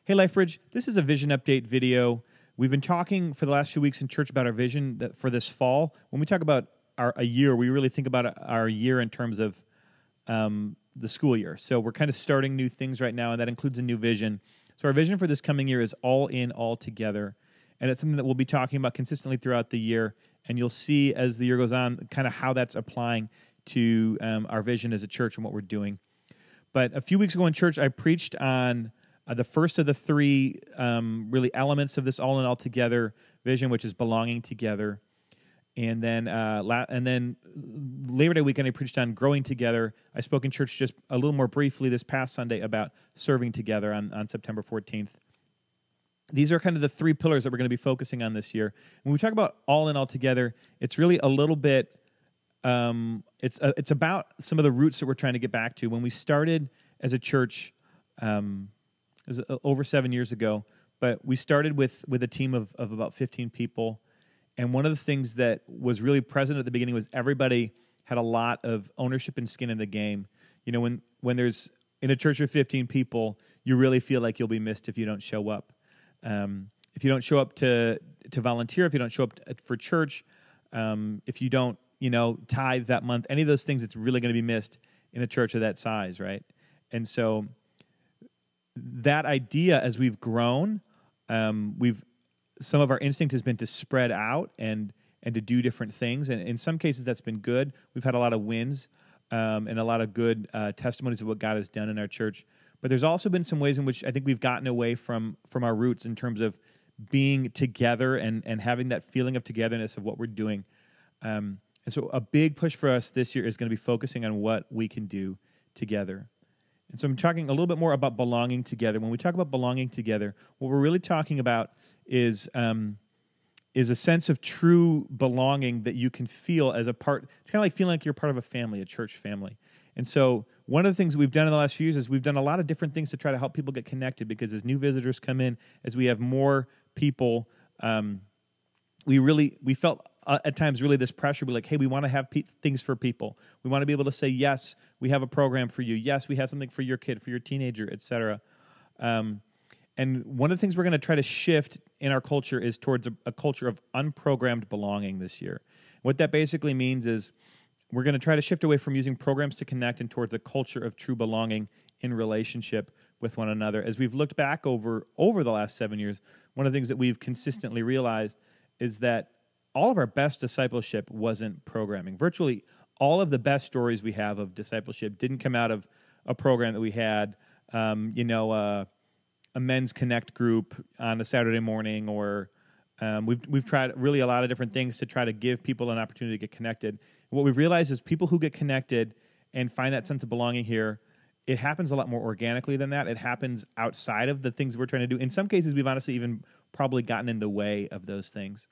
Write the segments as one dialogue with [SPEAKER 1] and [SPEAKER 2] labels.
[SPEAKER 1] Hey, LifeBridge, this is a vision update video. We've been talking for the last few weeks in church about our vision for this fall. When we talk about a year, we really think about our year in terms of the school year. So we're kind of starting new things right now, and that includes a new vision. So our vision for this coming year is all in, all together. And it's something that we'll be talking about consistently throughout the year. And you'll see as the year goes on kind of how that's applying to our vision as a church and what we're doing. But a few weeks ago in church, I preached on the first of the three really elements of this all in, all together vision, which is belonging together. And then Labor Day weekend, I preached on growing together. I spoke in church just a little more briefly this past Sunday about serving together on September 14th. These are kind of the three pillars that we're going to be focusing on this year. When we talk about all in, all together, it's really a little bit, it's about some of the roots that we're trying to get back to. When we started as a church, it was over 7 years ago, but we started with a team of about 15 people. And one of the things that was really present at the beginning was everybody had a lot of ownership and skin in the game. You know, when there's in a church of 15 people, you really feel like you'll be missed if you don't show up. If you don't show up to volunteer, if you don't show up for church, if you don't, tithe that month, any of those things, it's really going to be missed in a church of that size, right? And so that idea, as we've grown, some of our instinct has been to spread out and to do different things. And in some cases, that's been good. We've had a lot of wins and a lot of good testimonies of what God has done in our church. But there's also been some ways in which I think we've gotten away from our roots in terms of being together and having that feeling of togetherness of what we're doing. And so a big push for us this year is going to be focusing on what we can do together. And so I'm talking a little bit more about belonging together. When we talk about belonging together, what we're really talking about is a sense of true belonging that you can feel as a part. It's kind of like feeling like you're part of a family, a church family. And so one of the things we've done in the last few years is we've done a lot of different things to try to help people get connected, because as new visitors come in, as we have more people, we felt at times really this pressure. We're like, hey, we want to have things for people. We want to be able to say, yes, we have a program for you. Yes, we have something for your kid, for your teenager, et cetera. And one of the things we're going to try to shift in our culture is towards a culture of unprogrammed belonging this year. What that basically means is we're going to try to shift away from using programs to connect and towards a culture of true belonging in relationship with one another. As we've looked back over the last 7 years, one of the things that we've consistently realized is that all of our best discipleship wasn't programming. Virtually all of the best stories we have of discipleship didn't come out of a program that we had, a men's connect group on a Saturday morning, or we've tried really a lot of different things to try to give people an opportunity to get connected. And what we've realized is people who get connected and find that sense of belonging here, it happens a lot more organically than that. It happens outside of the things we're trying to do. In some cases, we've honestly even probably gotten in the way of those things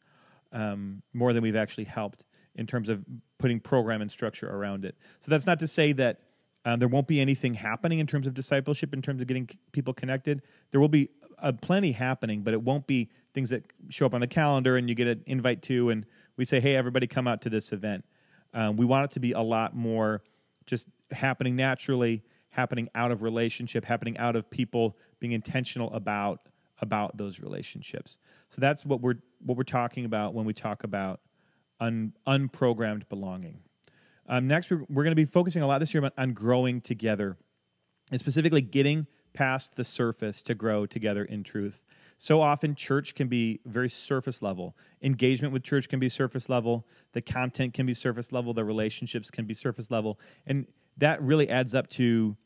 [SPEAKER 1] more than we've actually helped in terms of putting program and structure around it. So that's not to say that there won't be anything happening in terms of discipleship, in terms of getting people connected. There will be plenty happening, but it won't be things that show up on the calendar and you get an invite to, and we say, hey, everybody come out to this event. We want it to be a lot more just happening naturally, happening out of relationship, happening out of people being intentional about those relationships. So that's what we're talking about when we talk about unprogrammed belonging. Next, we're going to be focusing a lot this year on growing together, and specifically getting past the surface to grow together in truth. So often, church can be very surface level. Engagement with church can be surface level. The content can be surface level. The relationships can be surface level. And that really adds up to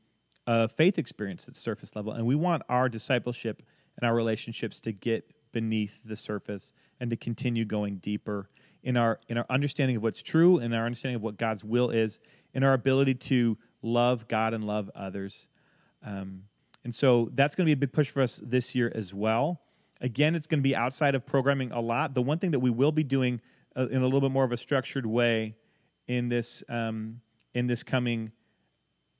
[SPEAKER 1] a faith experience that's surface level. And we want our discipleship and our relationships to get beneath the surface and to continue going deeper in our understanding of what's true, in our understanding of what God's will is, in our ability to love God and love others. And so that's going to be a big push for us this year as well. Again, it's going to be outside of programming a lot. The one thing that we will be doing in a little bit more of a structured way in this coming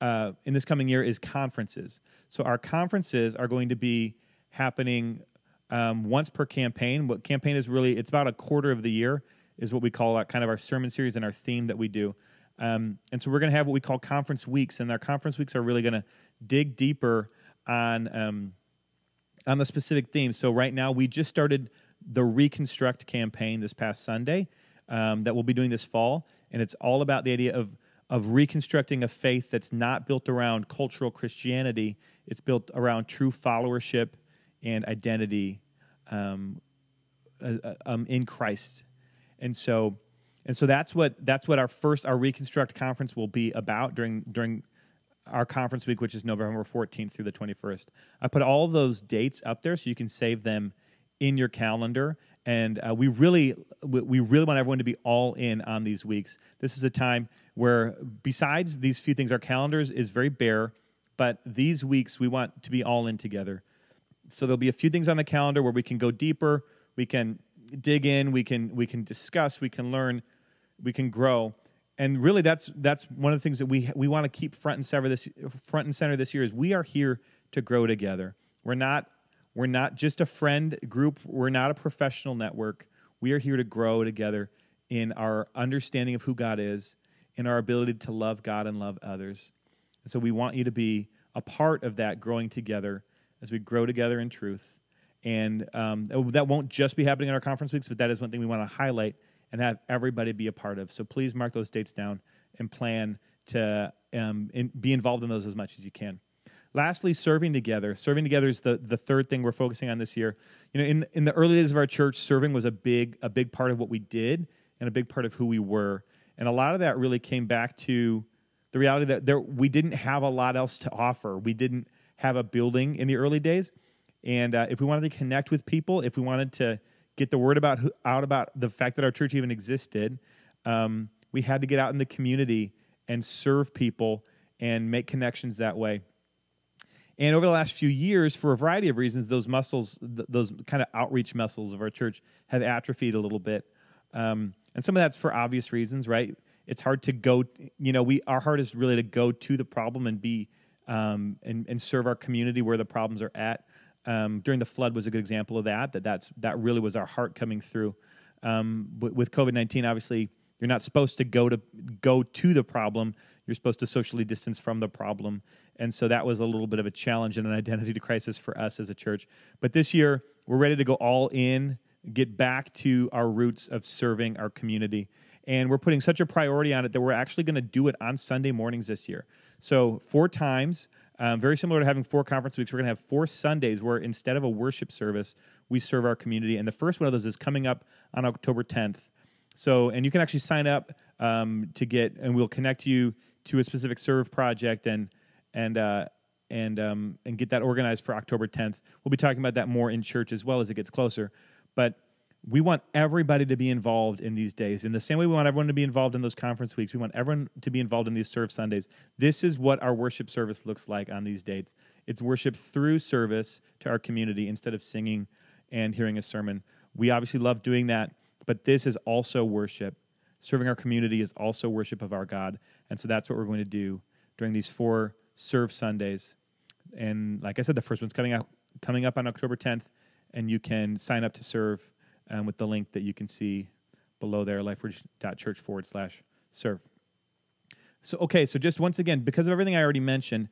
[SPEAKER 1] year is conferences. So our conferences are going to be happening once per campaign. What campaign is really, it's about a quarter of the year is what we call kind of our sermon series and our theme that we do. And so we're going to have what we call conference weeks, and our conference weeks are really going to dig deeper on on the specific themes. So right now we just started the Reconstruct campaign this past Sunday that we'll be doing this fall, and it's all about the idea of reconstructing a faith that's not built around cultural Christianity. It's built around true followership and identity in Christ. And so that's what our Reconstruct conference will be about during our conference week, which is November 14th through the 21st. I put all those dates up there so you can save them in your calendar. And we really want everyone to be all in on these weeks. This is a time where, besides these few things, our calendars is very bare, but these weeks we want to be all in together. So there'll be a few things on the calendar where we can go deeper, we can dig in, we can discuss, we can learn, we can grow. And really, that's one of the things that we want to keep front and center this year is we are here to grow together. We're not just a friend group. We're not a professional network. We are here to grow together in our understanding of who God is, in our ability to love God and love others. And so we want you to be a part of that growing together as we grow together in truth. And that won't just be happening in our conference weeks, but that is one thing we want to highlight and have everybody be a part of. So please mark those dates down and plan to be involved in those as much as you can. Lastly, serving together. Serving together is the third thing we're focusing on this year. In the early days of our church, serving was a big part of what we did and a big part of who we were. And a lot of that really came back to the reality that we didn't have a lot else to offer. We didn't have a building in the early days. And if we wanted to connect with people, if we wanted to get the word out about the fact that our church even existed, we had to get out in the community and serve people and make connections that way. And over the last few years, for a variety of reasons, those muscles, those kind of outreach muscles of our church have atrophied a little bit. And some of that's for obvious reasons, right? It's hard to go, our heart is really to go to the problem and be, and serve our community where the problems are at. During the flood was a good example of that really was our heart coming through. With COVID-19, obviously, you're not supposed to go to the problem. You're supposed to socially distance from the problem. And so that was a little bit of a challenge and an identity crisis for us as a church. But this year, we're ready to go all in, get back to our roots of serving our community. And we're putting such a priority on it that we're actually going to do it on Sunday mornings this year. So 4 times, very similar to having 4 conference weeks, we're going to have 4 Sundays where instead of a worship service, we serve our community. And the first one of those is coming up on October 10th. So, and you can actually sign up to get, and we'll connect you to a specific serve project and get that organized for October 10th. We'll be talking about that more in church as well as it gets closer. But we want everybody to be involved in these days. In the same way we want everyone to be involved in those conference weeks, we want everyone to be involved in these Serve Sundays. This is what our worship service looks like on these dates. It's worship through service to our community instead of singing and hearing a sermon. We obviously love doing that, but this is also worship. Serving our community is also worship of our God. And so that's what we're going to do during these 4 Serve Sundays. And like I said, the first one's coming up on October 10th, and you can sign up to serve with the link that you can see below there, lifebridge.church/serve. So just once again, because of everything I already mentioned,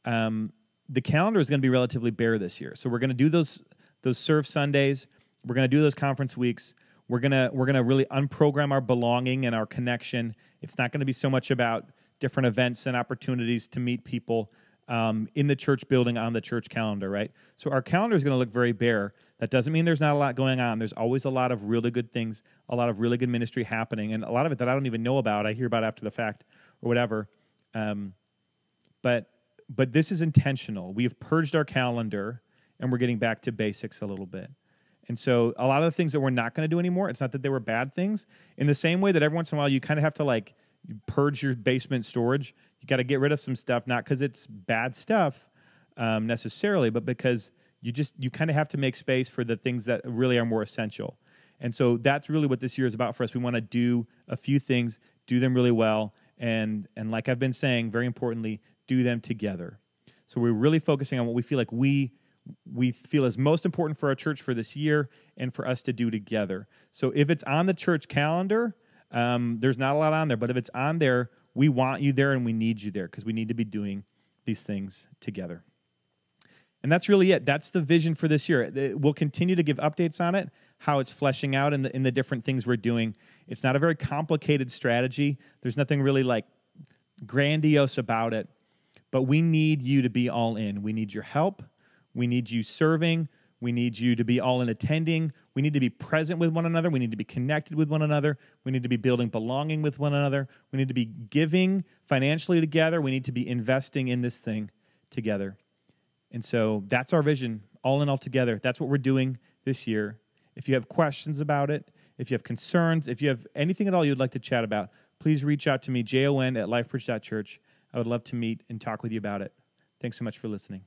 [SPEAKER 1] the calendar is going to be relatively bare this year. So we're going to do those Serve Sundays. We're going to do those conference weeks. We're gonna really unprogram our belonging and our connection. It's not going to be so much about different events and opportunities to meet people in the church building on the church calendar, right? So our calendar is going to look very bare. That doesn't mean there's not a lot going on. There's always a lot of really good things, a lot of really good ministry happening, and a lot of it that I don't even know about. I hear about after the fact or whatever. But this is intentional. We have purged our calendar, and we're getting back to basics a little bit. And so a lot of the things that we're not going to do anymore, it's not that they were bad things. In the same way that every once in a while you kind of have to you purge your basement storage, you got to get rid of some stuff, not because it's bad stuff necessarily, but because you kind of have to make space for the things that really are more essential. And so that's really what this year is about for us. We want to do a few things, do them really well, and like I've been saying, very importantly, do them together. So we're really focusing on what we feel like we feel is most important for our church for this year and for us to do together. So if it's on the church calendar, there's not a lot on there, but if it's on there, we want you there and we need you there because we need to be doing these things together. And that's really it. That's the vision for this year. We'll continue to give updates on it, how it's fleshing out in the different things we're doing. It's not a very complicated strategy. There's nothing really like grandiose about it. But we need you to be all in. We need your help. We need you serving. We need you to be all in attending. We need to be present with one another. We need to be connected with one another. We need to be building belonging with one another. We need to be giving financially together. We need to be investing in this thing together. And so that's our vision, all in all together. That's what we're doing this year. If you have questions about it, if you have concerns, if you have anything at all you'd like to chat about, please reach out to me, jon@lifebridge.church. I would love to meet and talk with you about it. Thanks so much for listening.